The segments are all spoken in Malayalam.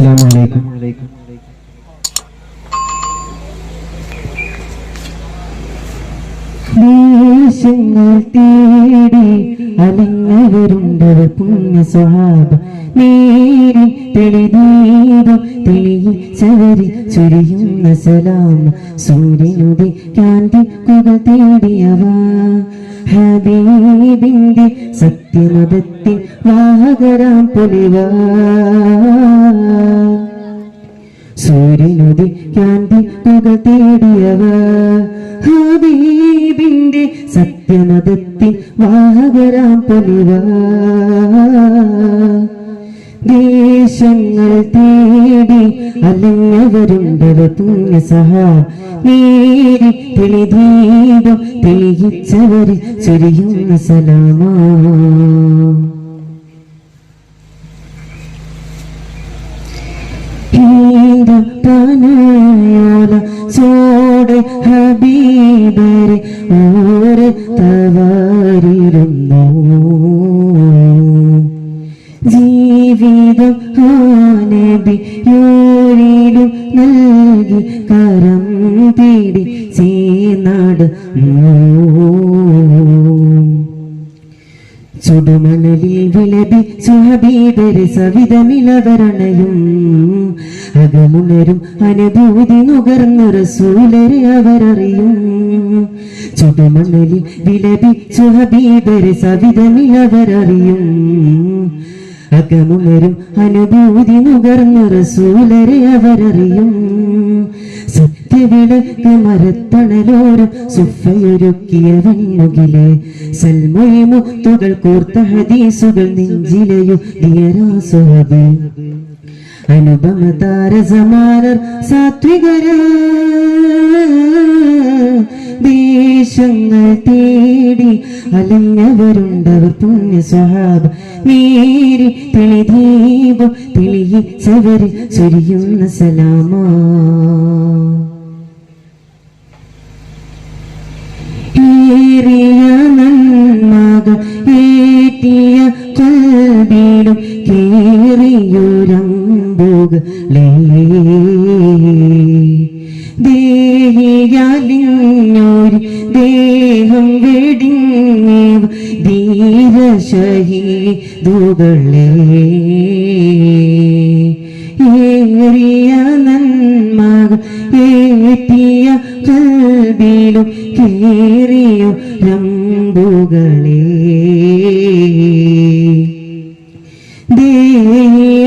അസ്സലാമു അലൈക്കും. ദേശങ്ങൾ തേടി അലഞ്ഞവരുണ്ടവർ പുണ്യ സ്വഹാബ നേരി തെളിദീപം തെളിയിച്ചവരി ചൊരിയുന്ന സലാം സൂര്യനുദിക്കാൻ ദിക്കുകൾ തേടിയവ ഹബീബിന്റെ സത്യമതത്തിൻ വാഹകരാം പൊലിവ സൂര്യനുദിക്കാൻ ദിക്കുകൾ തേടിയവ ഹബീബിന്റെ സത്യമതത്തിൻ വാഹകരാം പൊലിവ ദേശങ്ങൾ തേടി അലഞ്ഞവരുണ്ടവർ പുണ്യ സഹാബ നേരി തെളിദീപം തെളിയിച്ചവര് ചൊരിയുന്ന സലാമാ പനയോല ചോടെ ഹബീബരെ ഓരത്തവരിരുന്നു ജീവിതം നബിയോരിലും നൽകി കരം തേടി ചേനാട് ചുടുമണലിൽ വിലപിച്ചു ഹബീബരെ സവിധമിലവരണയും അകമുണരും അനുഭൂതി നുകർന്നു റസൂലരെ അവരറിയും ചുടുമണലിൽ വിലപിച്ചു ഹബീബരെ സവിധമിലവരറിയും അകമുണരും അനുഭൂതി നുകർന്നു റസൂലരെ അവരറിയും സത്യവിളക്ക് മരത്തണലോരം സുഫയൊരുക്കിയ വൻമുകിലെ സൽമൊഴി മുത്തുകൾ കോർത്ത ഹദീസുകൾ നെഞ്ചിലെയുതിയരാസുഹബ് അനുപമ താരസമാനർ സാത്വികര ദേശങ്ങൾ തേടി അലഞ്ഞവരുണ്ടവർ പുണ്യ സ്വഹാബ നേരി തെളിദീപം തെളിയിച്ചവര് ചൊരിയുന്ന സലാമാ ഏറിയ നന്മകൾ ഏറ്റിയ കൽബിലും കേറിയൊരമ്പുകളേ ദേഹിയാലിഞ്ഞൊരു ദേഹം വെടിഞ്ഞേവ ധീരശഹീദുകളേ ഏറിയ നന്മകൾ ഏറ്റിയ കൽബിലും കേറിയോ രമ്പുകളേ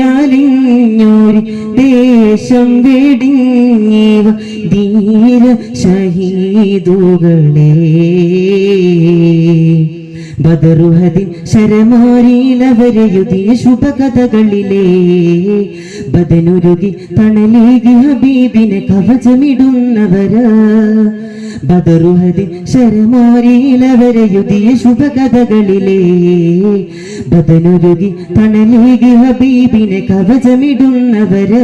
ദേഹിയാലിഞ്ഞൊരു ദേശം വെടിഞ്ഞേവ ധീര ശഹീദുകളേ ബദറുഹദിൻ ശരമാരിയിലവരെയുതിയ ശുഭകഥകളിലേ ബദനുരുകി തണലേകി ഹബീബിനെ കവചമിടുന്നവര് ബദറുഹദിൻ ശരമാരിയിലവരെയുതിയ ശുഭകഥകളിലേ ബദനുരുകി തണലേകി ഹബീബിനെ കവചമിടുന്നവര്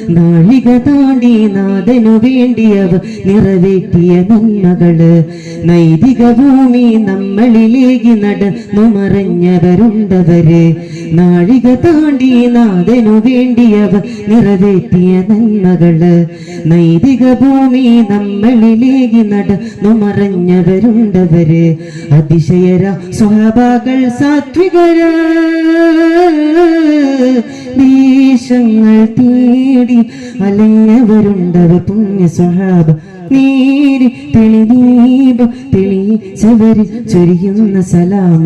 നാഴിക താണ്ടി നാഥനു വേണ്ടിയവ നിറവേറ്റിയ നന്മകള് നൈതിക ഭൂമി നമ്മളിലേക്ക് നടന്നു മറഞ്ഞവരുണ്ടവര് നാഴിക താണ്ടി നാഥനു വേണ്ടിയവ നിറവേറ്റിയ നന്മകള് നൈതിക ഭൂമി നമ്മളിലേക്ക് നടന്നു മറഞ്ഞവരുണ്ടവര് അതിശയര സ്വഹാബാക്കൾ സാത്വികര ദേശങ്ങൾ തേടി അലഞ്ഞവരുണ്ടവർ പുണ്യ സ്വഹാബ നേരി തെളിദീപം തെളിയിച്ചവര് ചൊരിയുന്ന സലാമ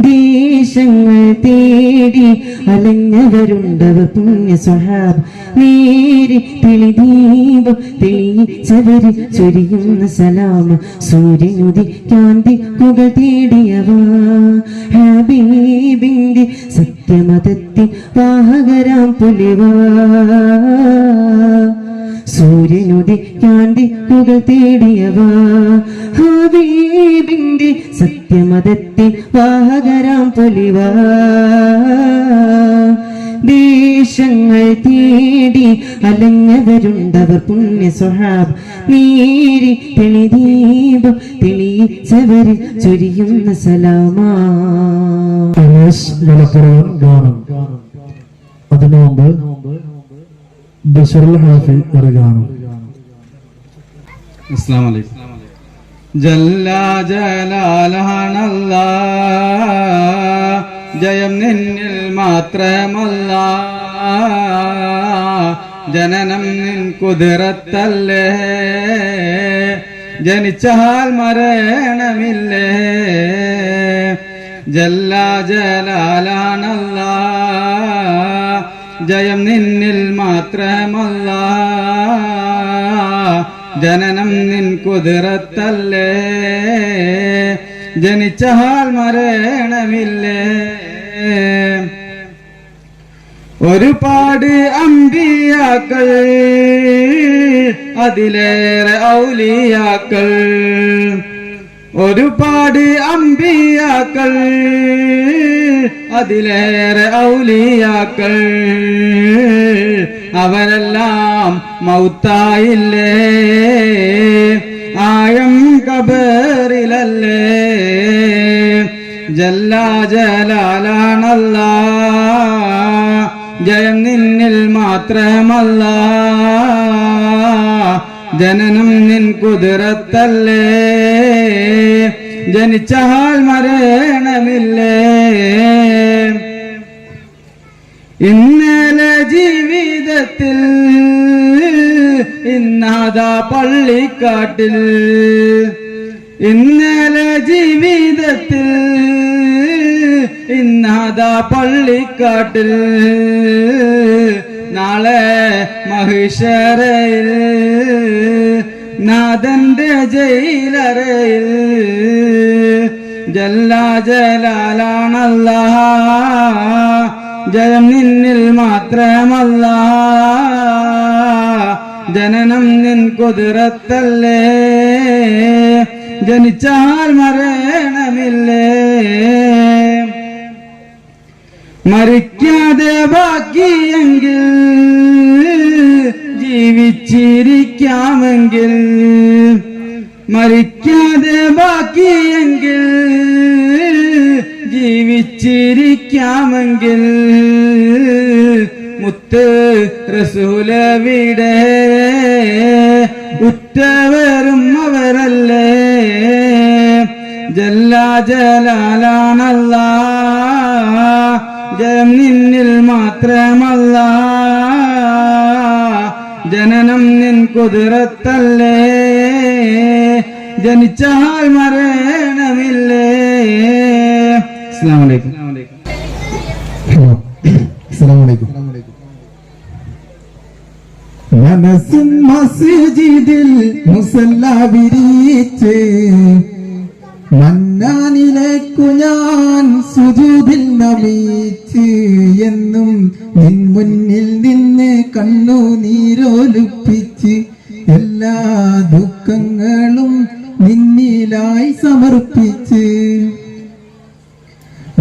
ദേശങ്ങൾ തേടി അലഞ്ഞവരുണ്ടവർ പുണ്യ സ്വഹാബ നേരി തെളിദീപം തെളിയിച്ചവര് ചൊരിയുന്ന സലാമ സൂര്യനുദിക്കാൻ ദിക്കുകൾ തേടിയവ ഹബീബിന്റെ സത്യമതത്തിൻ വാഹകരാം പുലിവ സൂര്യനുദിക്കാൻ ദിക്കുകൾ തേടിയവ ഹബീബിന്റെ സത്യമതത്തിൻ വാഹകരാം പൊലിവ ദേശങ്ങൾ തേടി അലഞ്ഞവരുണ്ടവർ പുണ്യ സ്വഹാബ നേരി തെളിദീപം തെളിയിച്ചവര് ചൊരിയുന്ന സലാമാ. മലപ്പുറം ഗാനം അതിനു മുമ്പ് ബഷറുൽ ഹാഫി വറുകയാണ്. അസ്സലാമു അലൈക്കും. ജല്ല ജലാലഹനല്ലാ, ജയം നിന്നിൽ മാത്രമല്ല, ജനനം നിൻ കുതിരത്തല്ലേ, ജനിച്ചാൽ മരണമില്ലേ. ജല്ല ജലാലഹനല്ലാ, ജയം നിന്നിൽ മാത്രമല്ല, ജനനം നിൻ കുതിരത്തല്ലേ, ജനിച്ചാൽ മരണമില്ലേ. ഒരുപാട് അമ്പിയാക്കൾ, അതിലേറെ ഔലിയാക്കൾ, ഒരുപാട് അമ്പിയാക്കൾ, അതിലേറെ ഔലിയാക്കൾ, അവരെല്ലാം മൗത്തായില്ലേ, ആഴം ഖബറിലല്ലേ. ജല്ല ജലാലാണല്ലാ, ജയം നിന്നിൽ മാത്രമല്ല, ജനനം നിൻ കുതിരത്തല്ലേ, ജനിച്ചാൽ മരണമില്ലേ. ഇന്നലെ ജീവിതത്തിൽ ഇന്നാദാ പള്ളിക്കാട്ടിൽ, ഇന്നലെ ജീവിതത്തിൽ ഇന്നാദാ പള്ളിക്കാട്ടിൽ, നാളെ മഹിഷറയിൽ നാഥന്റെ ജയിലറയിൽ. ജല്ല ജലാലാണല്ലാ, ജയം നിന്നിൽ മാത്രമല്ല, ജനനം നിൻ കുതിരത്തല്ലേ, ജനിച്ചാൽ മരണമില്ലേ. മരിക്കാതെ ബാക്കിയെങ്കിൽ ജീവിച്ചിരിക്കാമെങ്കിൽ, മരിക്കാതെ ബാക്കിയെങ്കിൽ ജീവിച്ചിരിക്കാമെങ്കിൽ, മുത്ത് റസൂലവിടെ ഉറ്റവരും അവരല്ലേ. ജല്ല ജലാലാണല്ലാ, ജയം നിന്നിൽ മാത്രമല്ല, ജനനം നിൻ കുതിരത്തല്ലേ, ജനിച്ചാൽ മരണമില്ലേ. അസ്സലാമു അലൈക്കും. അസ്സലാമു അലൈക്കും. മനസ്സിൻ മസ്ജിദിൽ മുസല്ല വിരിച്ച്, മന്നാനിലേക്കു ഞാൻ സുജൂദിൽ നമിച്ച്, എന്നും നിൻ മുന്നിൽ നിന്ന് കണ്ണുനീരൊലിപ്പിച്ച്, എല്ലാ ദുഃഖങ്ങളും നിന്നിലായി സമർപ്പിച്ച്.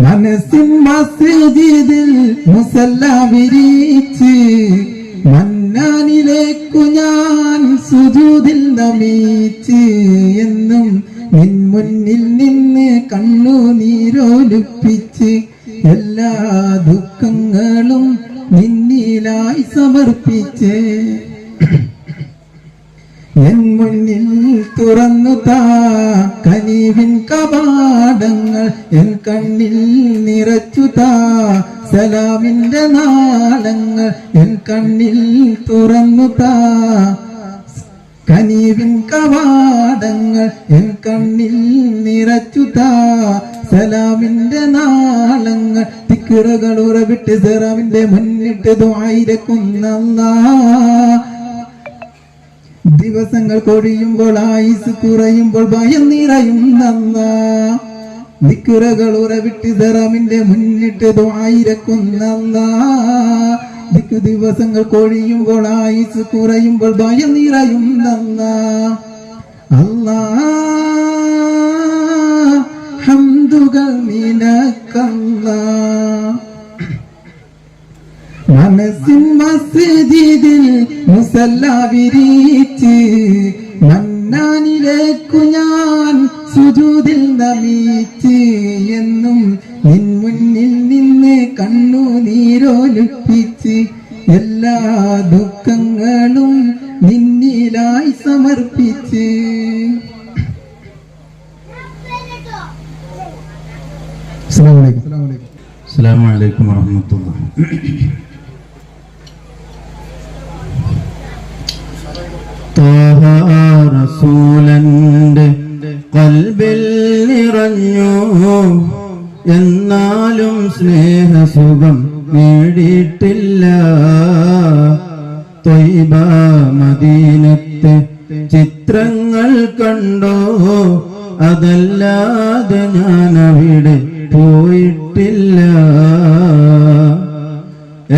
മനസ്സിൻ മസ്ജിദിൽ മുസല്ല വിരിച്ച്, മന്നാനിലേക്കു ഞാൻ സുജൂദിൽ നമിച്ച്, എന്നും നിൻ മുന്നിൽ നിന്ന് കണ്ണുനീരൊലിപ്പിച്ച്, എല്ലാ ദുഃഖങ്ങളും നിന്നിലായി സമർപ്പിച്ച്. എൻ മുന്നിൽ തുറന്നു താ കനിവിൻ കവാടങ്ങൾ, എൻ കണ്ണിൽ നിറച്ചു താ സലാമിന്റെ നാളങ്ങൾ, എൻ കണ്ണിൽ തുറന്നു താ കനിവിൻ കവാടങ്ങൾ, എൻ കണ്ണിൽ നിറച്ചു താ സലാമിന്റെ നാളങ്ങൾ. തിക്കുറകൾ ഉറവിട്ട് സലാമിന്റെ മുന്നിട്ട് ദുആയിരക്കുന്നല്ലാ, ദിവസങ്ങൾ കൊഴിയുമ്പോൾ ആയുസ് കുറയുമ്പോൾ ഭയം നിറയുന്നല്ലാ. ദിക്റുകൾ ഉറവിട്ട് സലാമിന്റെ മുന്നിട്ട് ദുആയിരക്കുന്നല്ലാ, ദിവസങ്ങൾ കൊഴിയുമ്പോൾ ആയുസ് കുറയുമ്പോൾ ഭയം നിറയുന്നല്ലാ. അല്ലാ ഹംദുകൾ നിനക്കല്ലാ. മനസ്സിൻ മസ്ജിദിൽ മുസല്ല വിരിച്ച്, മന്നാനിലേക്കു ഞാൻ സുജൂദിൽ നമിച്ച്, എന്നും നിൻ മുന്നിൽ നിന്ന് കണ്ണുനീരൊലിപ്പിച്ച്, എല്ലാ ദുഃഖങ്ങളും നിന്നിലായി സമർപ്പിച്ച്. അസ്സലാമു അലൈക്കും വറഹ്മത്തുള്ളാഹി. ത്വാഹ റസൂലന്റെ ഖൽബിൽ നിറഞ്ഞു, എന്നാലും സ്നേഹസുഖം നേടിയിട്ടില്ല. ത്വയ്ബ മദീനത്തെ ചിത്രങ്ങൾ കണ്ടോ, അതല്ലാതെ ഞാൻ അവിടെ പോയിട്ടില്ല.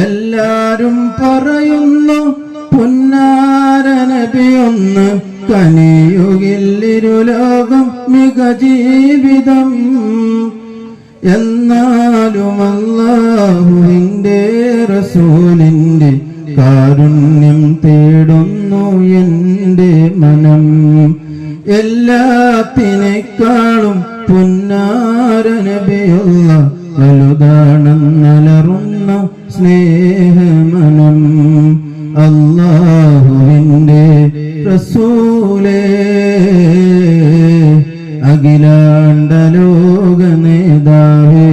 എല്ലാരും പറയുന്നു പുന്നാര നബിയൊന്ന് കനിയുകില്ലിരുലോകം മിക ജീവിതം. എന്നാലും അല്ലാഹുവിന്റെ റസൂലിന്റെ കാരുണ്യം തേടുന്നു എന്റെ മനം. എല്ലാത്തിനേക്കാളും പുന്നാര നബിയുള്ള വലുതാണെന്നലറുന്ന സ്നേഹമനം. അല്ലാഹുവിന്റെ റസൂലേ, അഖിലാണ്ട ലോക നേതാവേ,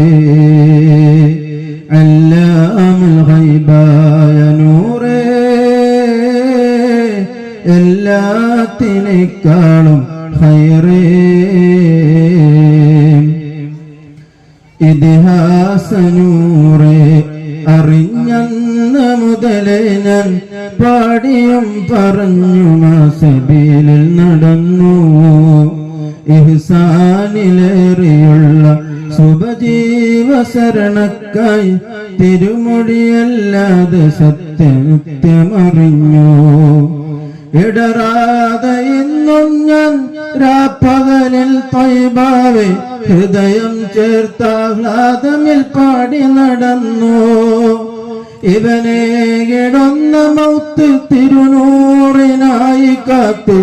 അല്ലാമുൽ ഗൈബായ നൂറേ, എല്ലാത്തിനേക്കാളും ഖൈറേ. ഇതിഹാസനൂറേ, അറിഞ്ഞന്ന് മുതലേ ഞാൻ പാടിയും പറഞ്ഞു മാസബീലിൽ നടന്നു. ഇഹ്സാനിലേറിയുള്ള ശുഭജീവ ശരണക്കായി തിരുമൊഴിയല്ലാതെ സത്യനിത്യമറിഞ്ഞു. ഇടറാതെ ഇന്നും ഞാൻ രാപ്പകലിൽ ത്വയ്ബാവേ ഹൃദയം ചേർത്താഹ്ലാദമിൽ പാടി നടന്നു. ഇവനെ കിടന്ന മൗത്ത് തിരുനൂറിനായി കാത്ത്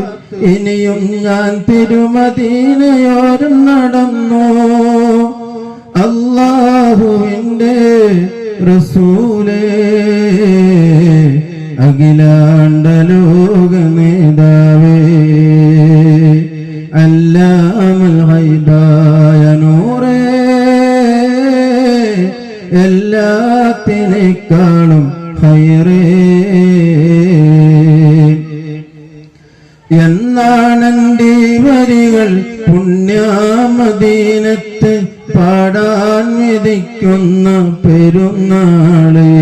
ഇനിയും ഞാൻ തിരുമദീനയോരം നടന്നു. അല്ലാഹുവിന്റെ റസൂലേ, അഖിലാണ്ട ലോക നേതാവേ, അല്ലാമുൽ ഗൈബായ നൂറേ, എല്ലാത്തിനേക്കാളും ഖൈറേ. എന്നാണെന്റെ വരികൾ പുണ്യമദീനത്ത് പാടാൻ വിധിക്കുന്ന പെരുന്നാളേ.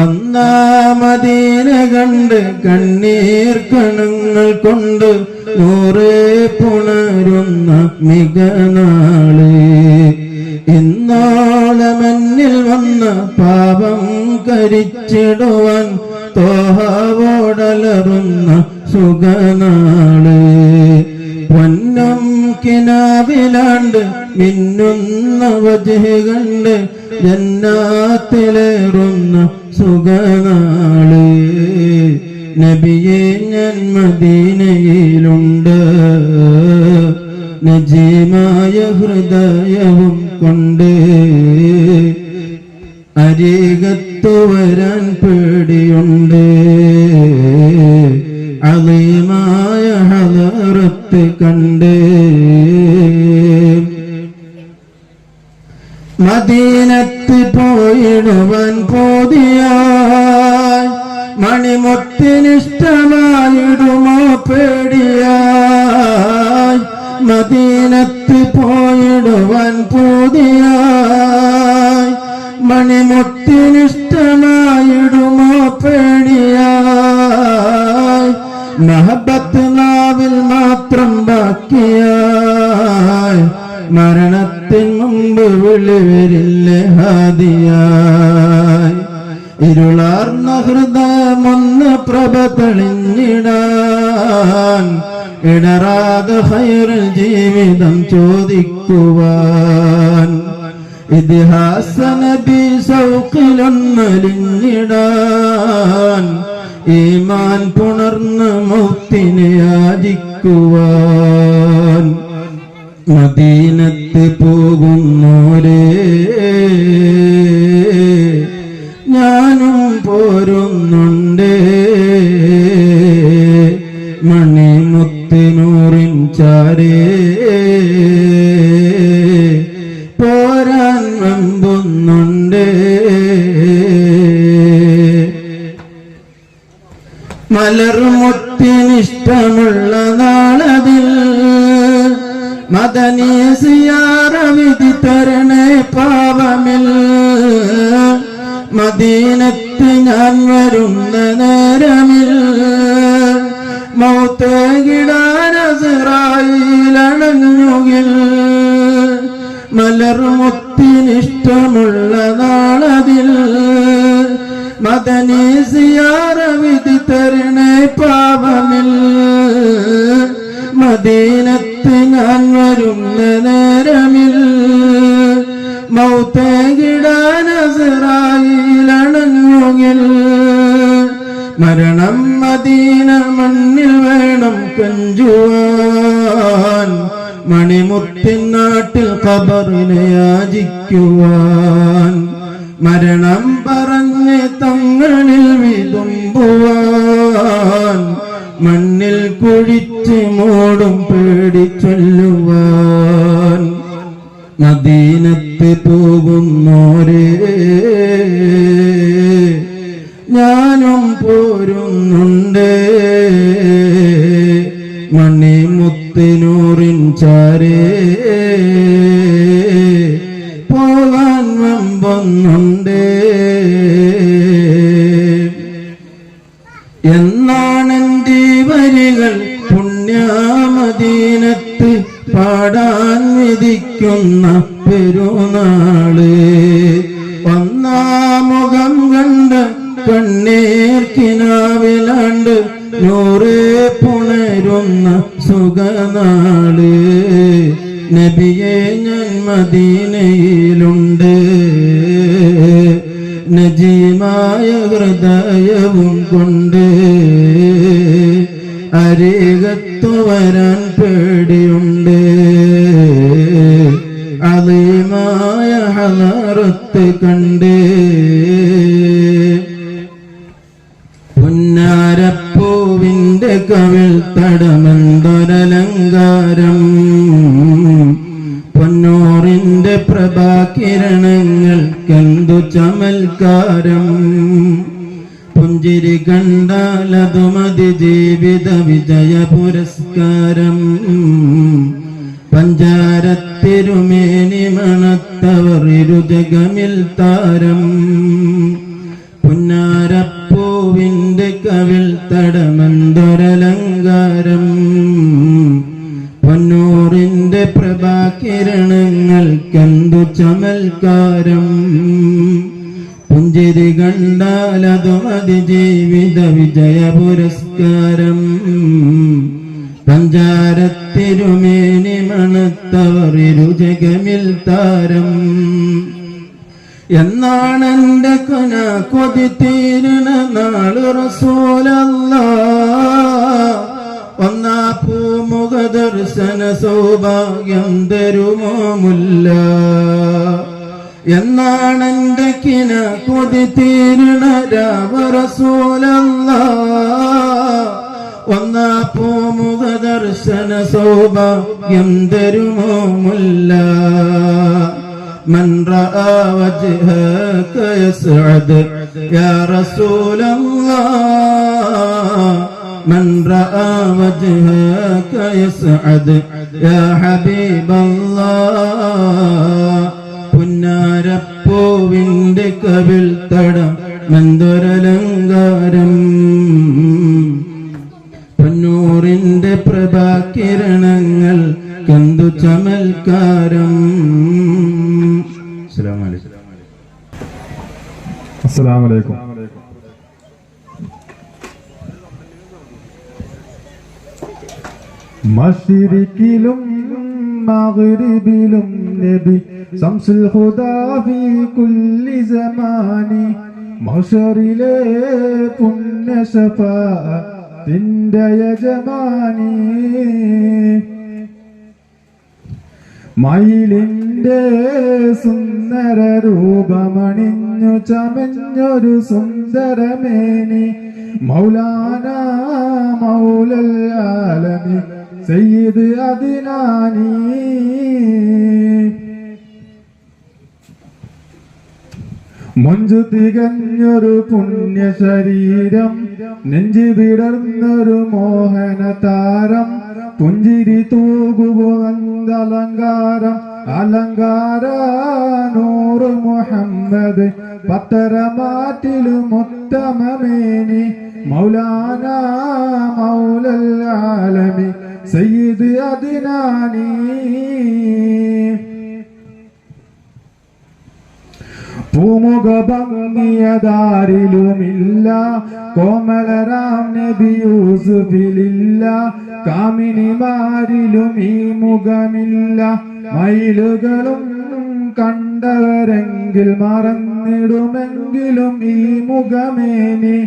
ഒന്നാമദീന കണ്ട് കണ്ണീർ കണങ്ങൾ കൊണ്ട് നൂറേ പുണരുന്ന മികനാളേ. ഇന്നോളമെന്നിൽ വന്ന പാപം കരിച്ചിടുവാൻ തോഹാവോടലറുന്ന സുഖനാള്. പൊന്നും കിനാവിലാണ്ട് മിന്നുന്ന വജ്ഹ് കണ്ട് ജന്നാത്തിലേറുന്ന സുഖനാള്. നബിയെ ഞാൻ മദീനയിലുണ്ട്, നജീമായ ഹൃദയവും കൊണ്ട്. അരികത്തു വരാൻ പേടിയുണ്ട്, അളീമായ ഹളറത്ത് കണ്ട്. മദീനത്ത് പോയിടുവാൻ പോതിയായി, മണിമുത്തിനിഷ്ടമായിടുമോ പേടിയായി. മദീനത്ത് പോയിടുവാൻ പോതിയായി, മണിമുത്തിനിഷ്ടമായിടുമോ പേടിയായി. മഹബത്ത് നാവിൽ മാത്രം ബാക്കിയായി, മരണത്തിന് മുമ്പ് വിളിവരില്ലേ ഹാദിയായി. ഇരുളാർന്ന ഹൃദയമൊന്ന് പ്രഭ തെളിഞ്ഞിടാൻ, ഇടറാതെ ഖൈറുൽ ജീവിതം ചോദിക്കുവാൻ. ഇതിഹാസ നബി സൗഖിലൊന്നലിഞ്ഞിടാൻ, ഈമാൻ പുണർന്ന് മൗത്തിനെ യാചിക്കുവാൻ. മദീനത്ത് പോകുന്നോരേ, ഞാനും പോരുന്നുണ്ട് മണിമുത്തിനൂറിൻ ചാരേ പോരാൻ വെമ്പുന്നുണ്ട് മലർമുത്തിനിഷ്ടമുള്ള നാളതിൽ മദനി സിയാറ വിധി തരണേ പാവമിൽ മദീനത്ത് ഞാൻ വരുന്ന നേരമിൽ മൗത്തേകിടാനസിറായിലണഞ്ഞുകിൽ മലർമുത്തിനിഷ്ടമുള്ള നാളതിൽ മദനി സിയാറ വിധി തരണേ പാവമിൽ മദീനത്ത് ഞാൻ വരുന്ന നേരമിൽ മൗത്തേകിടാനസിറായിലണഞ്ഞുകിൽ മരണം മദീന മണ്ണിൽ വേണം കഞ്ചുവാൻ മണിമുത്തിൻ നാട്ടിൽ ഖബറിനെ യാചിക്കുവാൻ മരണം പറഞ്ഞ് തങ്ങളിൽ വിതുമ്പുവാൻ മണ്ണിൽ കുഴിച്ച് മൂടും പേടിച്ചൊല്ലുവാൻ മദീനത്ത് പോകുന്നോരേ ഞാനും പോരുന്നുണ്ട് മണിമുത്തിനൂറിൻ ചാരേ പോകാൻ വെമ്പുന്നുണ്ട് എന്നാണെന്റെ വരികൾ പുണ്യമദീനത്ത് പാടാൻ വിധിക്കുന്ന പെരുന്നാള് ഒന്നാമുഖം കണ്ട് കണ്ണീർക്കിനാവിലാണ്ട് നൂറേ പുണരുന്ന സുഖനാള് നബിയെ ഞാൻ മദീനയിലുണ്ട് നജീമായ ഹൃദയവും കൊണ്ട് അരികത്തു വരാൻ പേടിയുണ്ട് അലീമായ ഹലറത്ത് കണ്ട് പുന്നാരപ്പൂവിന്റെ കവിൾ തടമെന്തൊരലങ്കാരം പൊന്നൂറിന്റെ പ്രഭാകിരണങ്ങൾക്കെന്തു ചമൽക്കാരം പുഞ്ചിരി കണ്ടാലതു മതി ജീവിത വിജയ പുരസ്കാരം പഞ്ചാരത്തിരുമേനി മണത്തവർ ഇരുജഗമിൽ താരം പുന്നാരപ്പൂവിന്റെ കവിൾ തടമെന്തൊരലങ്കാരം പൊന്നൂറിന്റെ പ്രഭാകിരണങ്ങൾക്കെന്തു ചമൽക്കാരം പുഞ്ചിരി കണ്ടാലതു മതി ജീവിത വിജയ പുരസ്കാരം പഞ്ചാരത്തിരുമേനി മണത്തവർ ഇരുജഗമിൽ താരം എന്നാണെന്റെ കൊന കൊതി തീരണ നാള് റസൂലല്ലാഹ് ഒന്നാ പൂമുഖ ദർശന സൗഭാഗ്യം തരുമോ മുല്ല എന്നാണെന്റെ കിന കൊതി തീരണ രാവ റസൂലല്ലാഹ് ഒന്നാ പൂമുഖ ദർശന സൗഭാഗ്യം തരുമോ മുല്ല من رأى وجهك يسعد يا رسول الله من رأى وجهك يسعد يا حبيب الله പുന്നാരപ്പൂവിന്റെ കവിൾ തടം മെന്തൊരലങ്കാരം പൊന്നൂറിന്റെ പ്രഭാകിരണങ്ങൾ കന്തു ചമൽക്കാരം. അസ്സലാമു അലൈക്കും. മശ്രിഖിലും മഗ്രിബിലും നബി ശംസുൽ ഹുദാ ഫീ കുല്ലി സമാനി മഹ്ശറിലെ പുണ്യ ശഫാഅത്തിന്റെ യജമാനി മയിലിന്റെ സുന്ദര രൂപമണിഞ്ഞു ചമഞ്ഞൊരു സുന്ദരമേനി മൗലാന മൗലൽ ആലമി സയ്യിദ് അദ്നാനി. മഞ്ജു തികഞ്ഞൊരു പുണ്യ ശരീരം നെഞ്ചു വിടർന്നൊരു മോഹന താരം പുഞ്ചിരി തൂകുവന്തലങ്കാരം അലങ്കാര നൂറ് മുഹമ്മദ് പത്തരമാറ്റിലും ഉത്തമമേനി മൗലാന മൗലൽ ആലമി സയ്യിദ് അദ്നാനി. പൂമുഖ ഭംഗിയതാരിലുമില്ല കോമളരാം നബി യൂസുഫിലില്ല കാമിനിമാരിലും ഈ മുഖമില്ല മയിലുകളും കണ്ടവരെങ്കിൽ മറന്നിടുമെങ്കിലും ഈ മുഖമേനി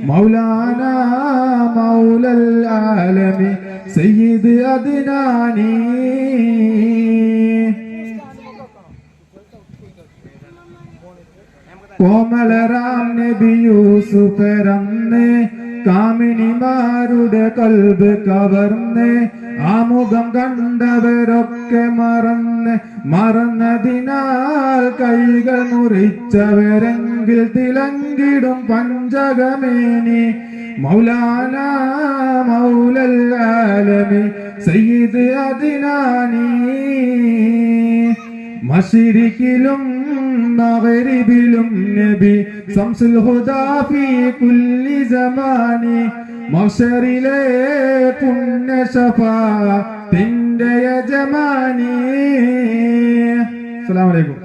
മൗലാന മൗലൽ ആലമി സയ്യിദ് അദ്നാനി. കോമളരാം നബി യൂസുഫ് പിറന്ന് കാമിനിമാരുടെ കൽബ് കവർന്ന് ആ മുഖം കണ്ടവരൊക്കെ മറന്നതിനാൽ കൈകൾ മുറിച്ചവരെങ്കിൽ തിളങ്ങിടും പഞ്ചകമേനി മൗലാന മൗലൽ ആലമി സയ്യിദ് അദ്നാനി. മശരിഖിലും മഗ്രിബിലും നബി ശംസുൽ ഹുദാ ഫീ കുല്ലി സമാനി മഹ്ശറിലെ പുണ്യ ശഫാഅത്തിന്റെ യജമാനി. അസ്സലാമു അലൈക്കും.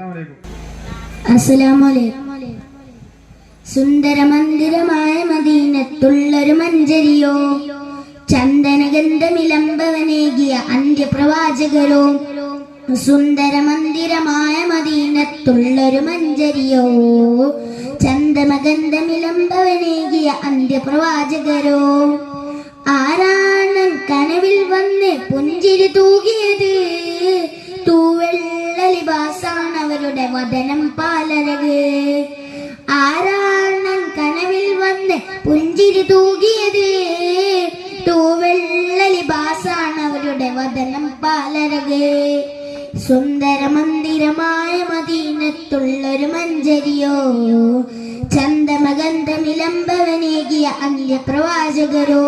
അസ്സലാമു അലൈക്കും. സുന്ദര മന്ദിരമായ മദീനത്തുള്ളൊരു മഞ്ചരിയോ ചന്ദനഗന്ധമിലംബവനേകിയ അന്ത്യപ്രവാചകരോ സുന്ദര മന്ദിരമായ മദീനത്തുള്ളൊരു മഞ്ചരിയോ ചന്ദമഗന്ധമിലംബവനേകിയ അന്ത്യപ്രവാചകരോ ആരാണ് കനവിൽ വന്ന് പുഞ്ചിരി തൂകിയത് തൂവെള്ള ലിബാസാണ് അവരുടെ വദനം പാലരക് ആരാണ് കനവിൽ വന്ന് പുഞ്ചിരി തൂകിയത് തൂവെള്ള ലിബാസാണ് അവരുടെ വദനം പാലരക് സുന്ദര മന്ദിരമായ മദീനത്തുള്ളൊരു മഞ്ചരിയോ ചന്ദമഗന്ധമിലംബവനേകിയ അന്ത്യപ്രവാചകരോ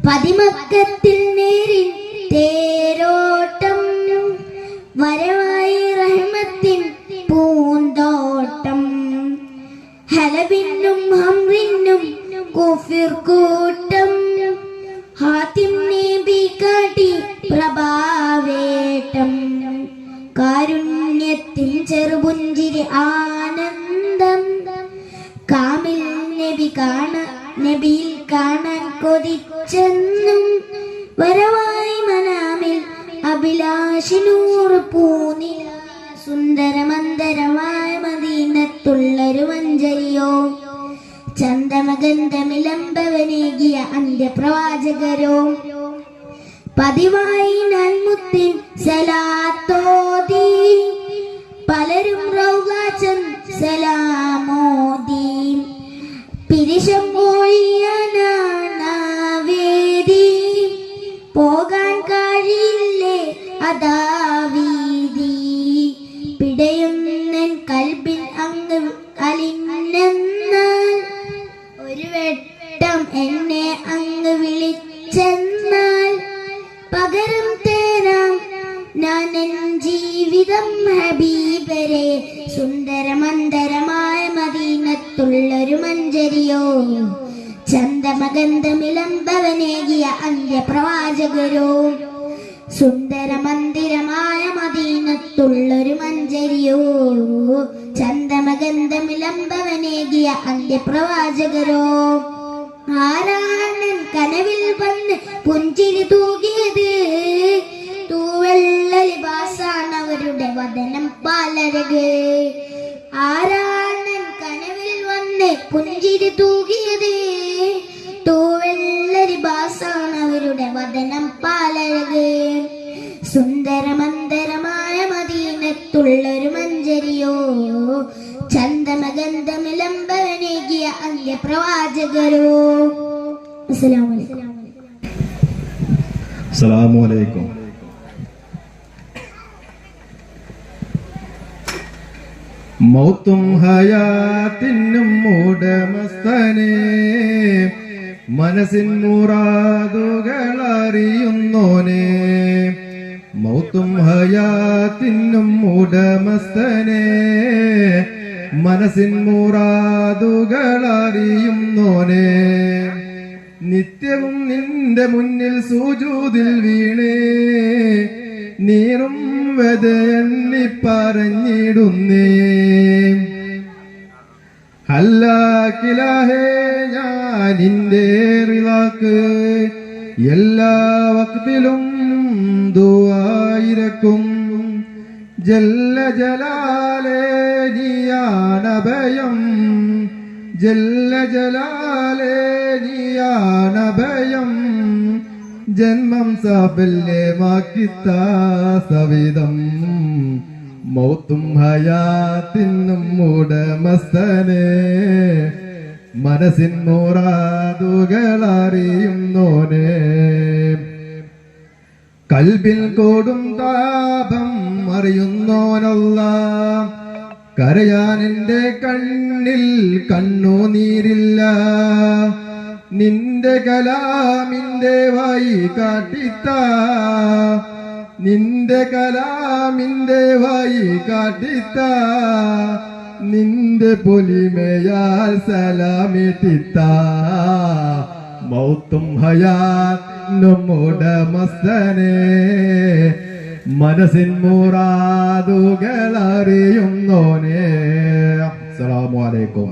പതിമക്കത്തിൽ നേരി തേരോട്ടം വരവായി റഹ്മത്തിൻ പൂന്തോട്ടം ഹലബിനും ഹംറിനും കുഫിർ കൂട്ടം ഹാത്തിം നബി കാട്ടി പ്രഭാവേട്ടം കാരുണ്യത്തിൻ ചെറുപുഞ്ചിരി ആനന്ദം കാമിൽ നബിയിൽ കാണാൻ കൊതിച്ചെന്നും വരവായി മനാമിൽ അഭിലാഷിനൂർ പൂനില സുന്ദരമന്ദരമായ മദീനത്തുള്ളൊരു മഞ്ചരിയോ ചന്ദമഗന്ധമിലംബവനേകിയ അന്ത്യപ്രവാചകരോ പതിവായി നന്മുത്തിൻ സലാത്തോതി പലരും റൗളാച്ചൻ സലാമോദി പിരിശം പോയിയാനാവേദി പോകാൻ കഴിയില്ലേ അതാവീതി പിടയുന്നൻ കൽബിൻ അങ്ങ് അലിഞ്ഞെന്നാൽ ഒരു വെട്ടം എന്നെ അങ്ങ് വിളിച്ചെന്നാൽ പകരം തേരാം ഞാൻ എൻ ജീവിതം ഹബീബരെ സുന്ദരമന്ദരമായ മദീനത്തുള്ളൊരു മഞ്ചരിയോ ചന്ദമഗന്ധമിലംബവനേകിയ അന്ത്യപ്രവാചകരോ സുന്ദരമന്ദിരമായ മദീനത്തുള്ളൊരു മഞ്ചരിയോ ചന്ദമഗന്ധമിലംബവനേകിയ അന്ത്യപ്രവാചകരോ ആരാണ് കനവിൽ വന്ന് പുഞ്ചിരി തൂകിയത് തൂവെള്ള ലിബാസാണ് അവരുടെ വദനം പാലരക് ആരാണ് കനവിൽ വന്ന് പുഞ്ചിരി തൂകിയത് തൂവെള്ള ലിബാസാണ് അവരുടെ വദനം പാലരക് സുന്ദരമന്ദിരമായ ഉള്ളൊരു മഞ്ചരിയോ ചന്ദമഗന്ധമിലംബവനേകിയ അന്ത്യപ്രവാചകരോ. അസ്സലാമു അലൈക്കും. മൗത്തും ഹയാത്തിനും ഉടമസ്ഥനെ മനസ്സിൻ മുറാദുകൾ അറിയുന്നോനെ. മൗത്തും ഹയാത്തിനും ഉടമസ്ഥനെ മനസ്സിൻ മുറാദുകൾ അറിയുന്നോനെ. നിത്യവും നിന്റെ മുന്നിൽ സുജൂദിൽ വീണേ നീറും വെതയെണ്ണി പറഞ്ഞിടുന്നേ. ഹല്ലാക്കിലാഹേ ഞാൻ നിന്റെ റിളാക്ക് എല്ലാ വക്തിലും ദുആയിരക്കും. ജല്ല ജലാലേ നീയാണഭയം, ജല്ല ജലാലേ നീയാണഭയം. ജന്മം സാഫല്യമാക്കിത്ത സവിധം മൗത്തും ഹയാത്തിനും ഉടമസ്ഥനെ മനസ്സിൻ മുറാദുകൾ അറിയുന്നോനെ. കൽബിൽ കൊടും താപം അറിയുന്നോനല്ലാഹ്. കരയാൻ എന്റെ കണ്ണിൽ കണ്ണുനീരില്ല. നിന്റെ കലാമിന്റെ വഴി കാട്ടിത്ത, നിന്റെ കലാമിന്റെ വഴി കാട്ടിത്ത. നിന്റെ പൊലിമയാൽ സലാമിത്തിത്ത. മൗത്തും ഹയാത്തിനും ഉടമസ്ഥനെ മനസ്സിൻ മുറാദുകൾ അറിയുന്നോനെ. അസ്സലാമു അലൈക്കും.